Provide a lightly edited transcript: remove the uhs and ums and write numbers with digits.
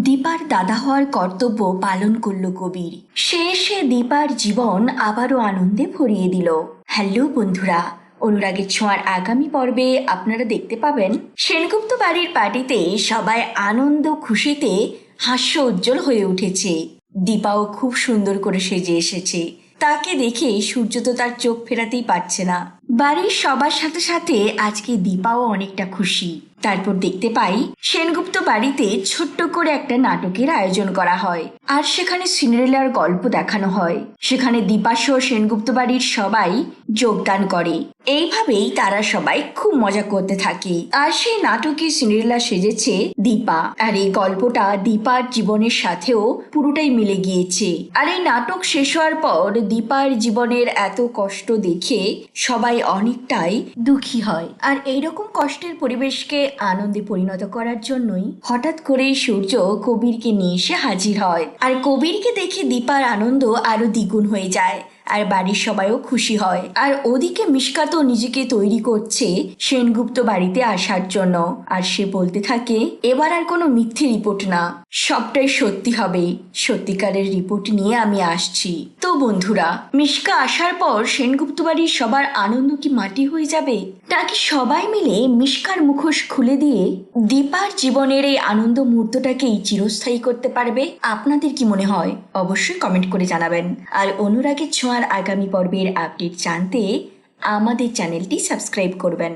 দীপার দাদা হওয়ার কর্তব্য পালন করল কবির। সে এসে দীপার জীবন আবারও আনন্দে ভরিয়ে দিল। হ্যালো বন্ধুরা, অনুরাগের ছোঁয়ার আগামী পর্বে আপনারা দেখতে পাবেন সেনগুপ্ত বাড়ির পার্টিতে সবাই আনন্দ খুশিতে হাস্য উজ্জ্বল হয়ে উঠেছে। দীপাও খুব সুন্দর করে সেজে এসেছে। তাকে দেখে সূর্য তো তার চোখ ফেরাতেই পারছে না। বাড়ির সবার সাথে সাথে আজকে দীপাও অনেকটা খুশি। তারপর দেখতে পাই সেনগুপ্ত বাড়িতে ছোট্ট করে একটা নাটকের আয়োজন করা হয়, আর সেখানে সিন্ডারেলার গল্প দেখানো হয়। সেখানে দীপাসহ সেনগুপ্ত বাড়ির সবাই যোগদান করে। এইভাবেই তারা সবাই খুব মজা করতে থাকে। আর সেই নাটকে সিন্ডারেলা সেজেছে দীপা, আর এই গল্পটা দীপার জীবনের সাথেও পুরোটাই মিলে গিয়েছে। আর এই নাটক শেষ হওয়ার পর দীপার জীবনের এত কষ্ট দেখে সবাই অনেকটাই দুঃখী হয়। আর এইরকম কষ্টের পরিবেশকে আনন্দে পরিণত করার জন্যই হঠাৎ করে সূর্য কবিরকে নিয়ে এসে হাজির হয়। আর কবিরকে দেখে দীপার আনন্দ আরো দ্বিগুণ হয়ে যায়, আর বাড়ির সবাইও খুশি হয়। আর ওদিকে মিশকা তো নিজেকে তৈরি করছে সেনগুপ্ত বাড়িতে আসার জন্য। আর সে বলতে থাকে, এবার আর কোনো মিথ্যে রিপোর্ট না, সবটাই সত্যি হবে, সত্যিকারের রিপোর্ট নিয়ে আমি আসছি। তো বন্ধুরা, মিশকা আসার পর সেনগুপ্ত বাড়ির সবার আনন্দ কি মাটি হয়ে যাবে, নাকি সবাই মিলে মিশকার মুখোশ খুলে দিয়ে দীপার জীবনের এই আনন্দ মুহূর্তটাকেই চিরস্থায়ী করতে পারবে? আপনাদের কি মনে হয় অবশ্যই কমেন্ট করে জানাবেন। আর অনুরাগের ছোঁয়ার আগামী পর্বের আপডেট জানতে আমাদের চ্যানেলটি সাবস্ক্রাইব করবেন।